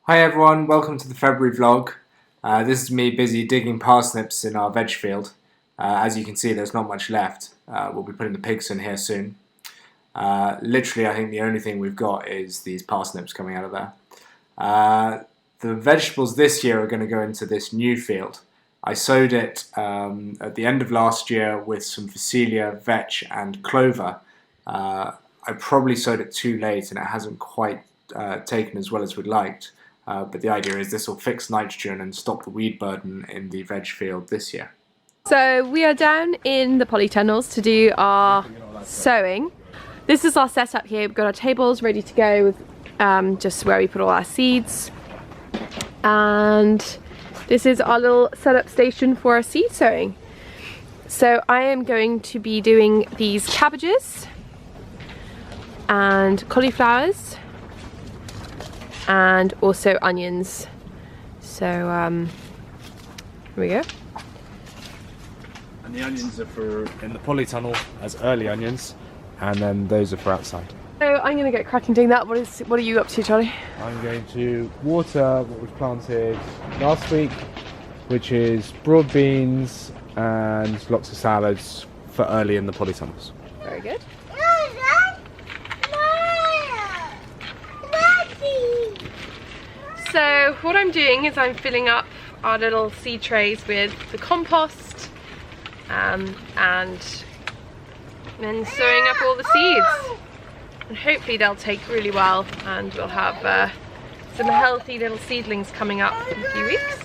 Hi everyone, welcome to the February vlog. This is me busy digging parsnips in our veg field. As you can see, there's not much left. We'll be putting the pigs in here soon. Literally, I think the only thing we've got is these parsnips coming out of there. The vegetables this year are going to go into this new field. I sowed it at the end of last year with some Phacelia, vetch and clover. I probably sowed it too late and it hasn't quite taken as well as we'd liked. But the idea is this will fix nitrogen and stop the weed burden in the veg field this year. So we are down in the polytunnels to do our sowing. This is our setup here. We've got our tables ready to go with just where we put all our seeds. And this is our little setup station for our seed sowing. So I am going to be doing these cabbages and cauliflowers and also onions. So here we go. And the onions are for in the polytunnel as early onions, and then those are for outside. So I'm going to get cracking doing that. What are you up to, Charlie? I'm going to water what was planted last week, which is broad beans and lots of salads for early in the polytunnels. Very good. So what I'm doing is I'm filling up our little seed trays with the compost and then sowing up all the seeds. And hopefully they'll take really well and we'll have some healthy little seedlings coming up in a few weeks.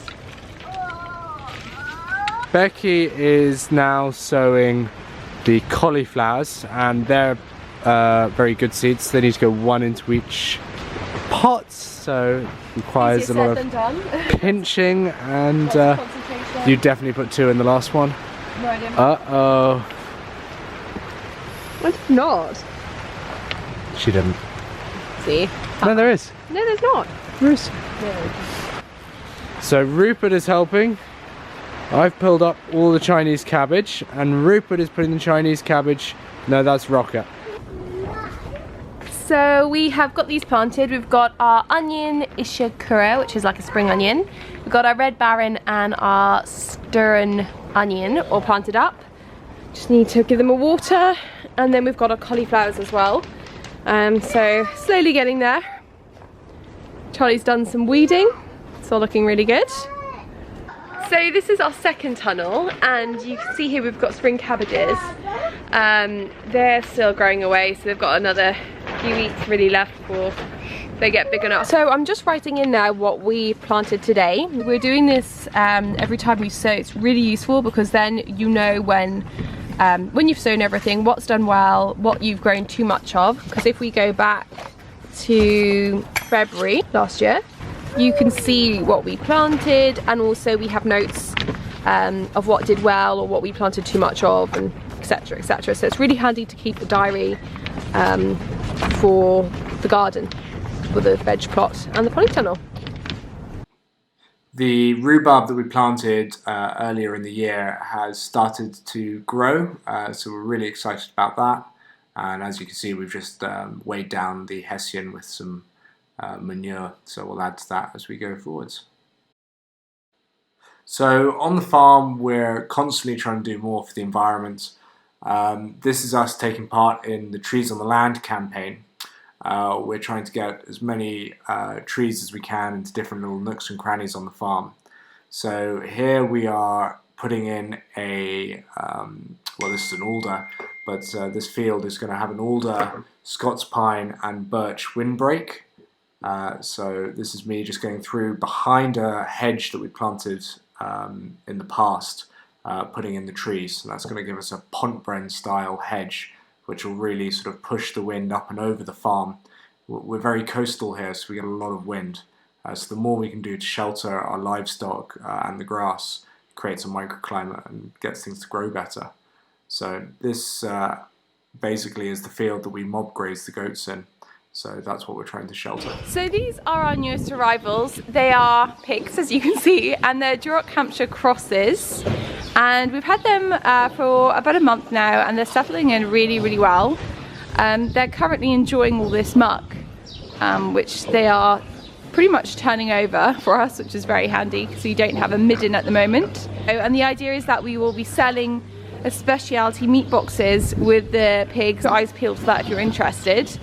Becky is now sowing the cauliflowers, and they're very good seeds. They need to go one into each pot, so it requires a lot of pinching, and you definitely put 2 in the last one. Uh-oh. What if not? She didn't. See? No, there is. No, there's not. There is. So Rupert is helping. I've pulled up all the Chinese cabbage, and Rupert is putting the Chinese cabbage. No, that's rocket. So we have got these planted. We've got our onion ishikura, which is like a spring onion. We've got our red baron and our stirring onion all planted up. Just need to give them a water, and then we've got our cauliflowers as well. So slowly getting there. Charlie's done some weeding. It's all looking really good. So this is our second tunnel, and you can see here we've got spring cabbages. They're still growing away, so they've got another few weeks really left before they get big enough. So I'm just writing in now what we planted today. We're doing this every time we sow. It's really useful because then you know when you've sown everything, what's done well, what you've grown too much of. Because if we go back to February last year, you can see what we planted, and also we have notes of what did well or what we planted too much of, and etc, etc. So it's really handy to keep a diary for the garden, for the veg plot and the polytunnel. The rhubarb that we planted earlier in the year has started to grow, so we're really excited about that. And as you can see, we've just weighed down the hessian with some manure, so we'll add to that as we go forwards. So on the farm, we're constantly trying to do more for the environment. This is us taking part in the Trees on the Land campaign. We're trying to get as many trees as we can into different little nooks and crannies on the farm. So here we are putting in a, well, this is an alder, but this field is going to have an alder, Scots pine and birch windbreak. So this is me just going through behind a hedge that we planted in the past, putting in the trees. And that's going to give us a Pontbren style hedge, which will really sort of push the wind up and over the farm. We're very coastal here, so we get a lot of wind. So the more we can do to shelter our livestock and the grass creates a microclimate and gets things to grow better. So this basically is the field that we mob graze the goats in. So that's what we're trying to shelter. So these are our newest arrivals. They are pigs, as you can see, and they're Duroc Hampshire crosses. And we've had them for about a month now, and they're settling in really, really well. They're currently enjoying all this muck, which they are pretty much turning over for us, which is very handy because we don't have a midden at the moment. And the idea is that we will be selling a specialty meat boxes with the pigs. Eyes peeled for that if you're interested.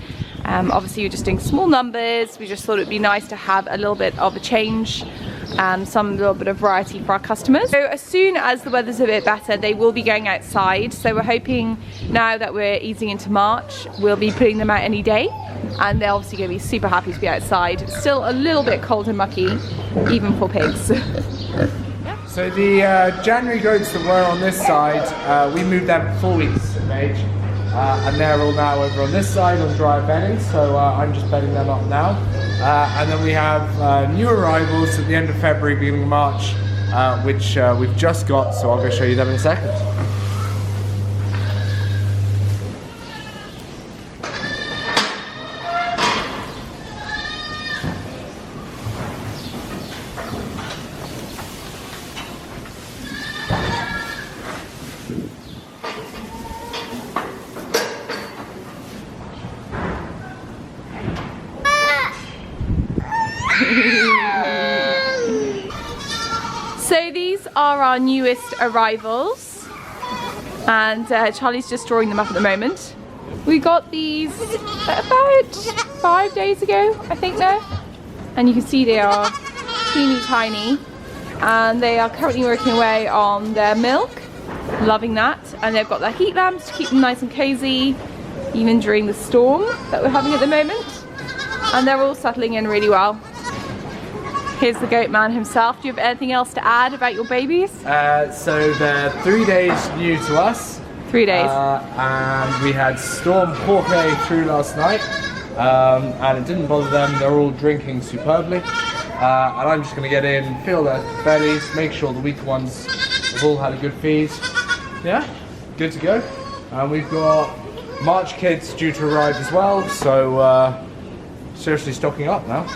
Obviously we're just doing small numbers. We just thought it'd be nice to have a little bit of a change, some little bit of variety for our customers. So as soon as the weather's a bit better, they will be going outside. So we're hoping now that we're easing into March, we'll be putting them out any day. And they're obviously going to be super happy to be outside. It's still a little bit cold and mucky, even for pigs. So the January goats that were on this side, we moved them 4 weeks of age. And they're all now over on this side on dry bedding, so I'm just bedding them up now. And then we have new arrivals at the end of February, beginning of March, which we've just got, so I'll go show you them in a second. So these are our newest arrivals, and Charlie's just drawing them up at the moment. We got these about 5 days ago, I think now, and you can see they are teeny tiny, and they are currently working away on their milk, loving that, and they've got their heat lamps to keep them nice and cozy, even during the storm that we're having at the moment, and they're all settling in really well. Here's the goat man himself. Do you have anything else to add about your babies? So they're 3 days new to us. 3 days. And we had Storm Jorge through last night, and it didn't bother them. They're all drinking superbly. And I'm just going to get in, feel their bellies, make sure the weak ones have all had a good feed. Yeah, good to go. And we've got March kids due to arrive as well, so seriously stocking up now.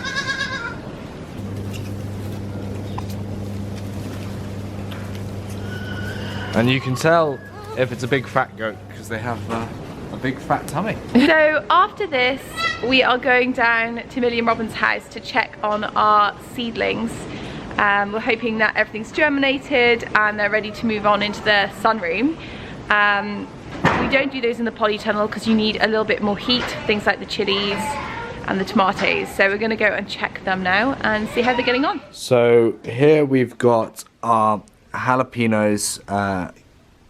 And you can tell if it's a big fat goat because they have a big fat tummy. So after this, we are going down to Millie and Robin's house to check on our seedlings. We're hoping that everything's germinated and they're ready to move on into the sunroom. We don't do those in the polytunnel because you need a little bit more heat, things like the chilies and the tomatoes. So we're going to go and check them now and see how they're getting on. So here we've got our jalapenos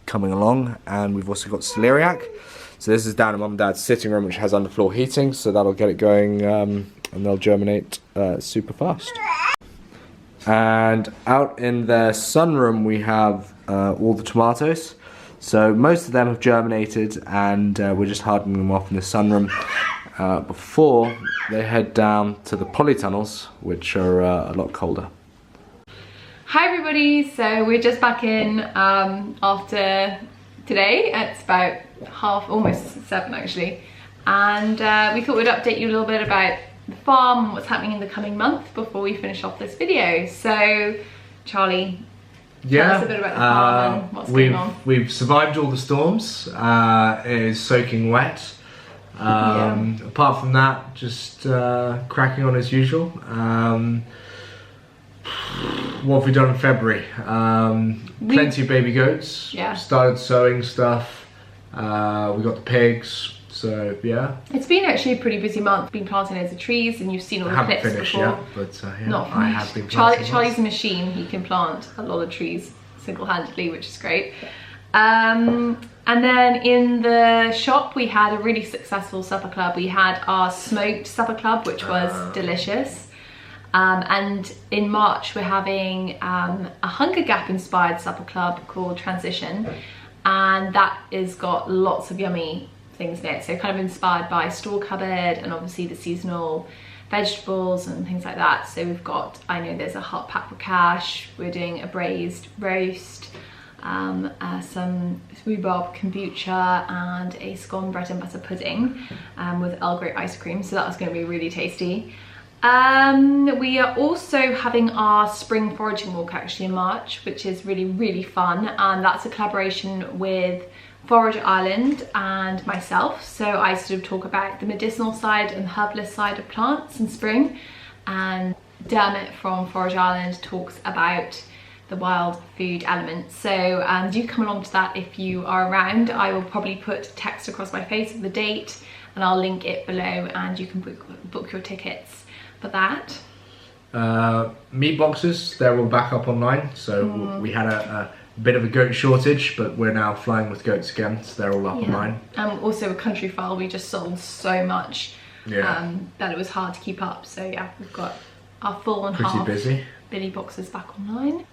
coming along, and we've also got celeriac. So this is down in Mum and Dad's sitting room, which has underfloor heating, so that'll get it going, and they'll germinate super fast. And out in their sunroom we have all the tomatoes. So most of them have germinated, and we're just hardening them off in the sunroom before they head down to the polytunnels, which are a lot colder. Hi everybody, so we're just back in after today. It's about almost 7 actually, and we thought we'd update you a little bit about the farm and what's happening in the coming month before we finish off this video. So Charlie, tell us a bit about the farm and what's going on. We've survived all the storms. It is soaking wet. Apart from that, just cracking on as usual. What have we done in February? Plenty of baby goats. Yeah. Started sowing stuff. We got the pigs. So yeah. It's been actually a pretty busy month. Been planting loads of trees, and you've seen all the clips finished before. yet, but yeah, Not I finished. have been planting. Charlie's a machine. He can plant a lot of trees single-handedly, which is great. And then in the shop we had a really successful supper club. We had our smoked supper club, which was delicious. And in March we're having a Hunger Gap inspired supper club called Transition, and that has got lots of yummy things in it, so kind of inspired by Store Cupboard and obviously the seasonal vegetables and things like that. So we've got, I know there's a hot paprikash, we're doing a braised roast, some rhubarb kombucha and a scone bread and butter pudding with Earl Grey ice cream, so that was going to be really tasty. We are also having our spring foraging walk actually in March, which is really fun, and that's a collaboration with Forage Island and myself. So I sort of talk about the medicinal side and herbalist side of plants in spring, and Dermot from Forage Island talks about the wild food element. So do come along to that if you are around. I will probably put text across my face of the date, and I'll link it below, and you can book your tickets for that. Meat boxes, they're all back up online. So we had a bit of a goat shortage, but we're now flying with goats again, so they're all up online. Also a country file, we just sold so much that it was hard to keep up. So yeah, we've got our full and half Billy boxes back online.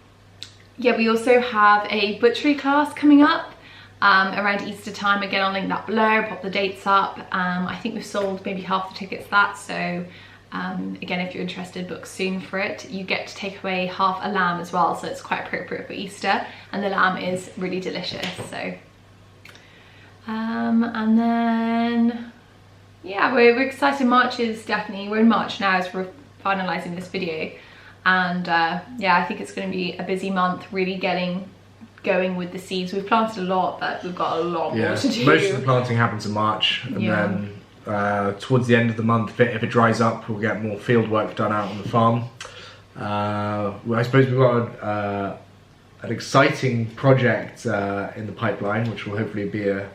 Yeah, we also have a butchery class coming up around Easter time. Again, I'll link that below, pop the dates up. I think we've sold maybe half the tickets for that, so again, if you're interested, book soon for it. You get to take away half a lamb as well, so it's quite appropriate for Easter, and the lamb is really delicious. So and then yeah, we're excited. March is definitely, we're in March now as we're finalizing this video, and yeah, I think it's going to be a busy month, really getting going with the seeds. We've planted a lot, but we've got a lot more to do. Most of the planting happens in March, and then towards the end of the month, if it dries up, we'll get more field work done out on the farm. Well, I suppose we've got an exciting project in the pipeline, which will hopefully be a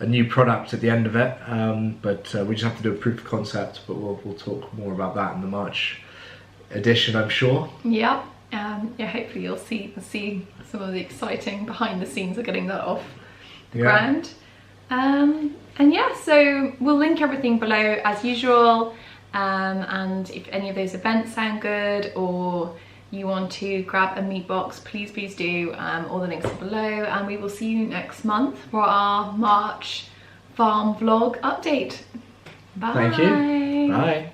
new product at the end of it, but we just have to do a proof of concept, but we'll talk more about that in the March edition, I'm sure. Yep. Yeah, hopefully you'll see some of the exciting behind the scenes of getting that off the ground. And yeah, so we'll link everything below as usual, and if any of those events sound good, or you want to grab a meat box, please do. All the links are below, and we will see you next month for our March farm vlog update. Bye. Thank you. Bye.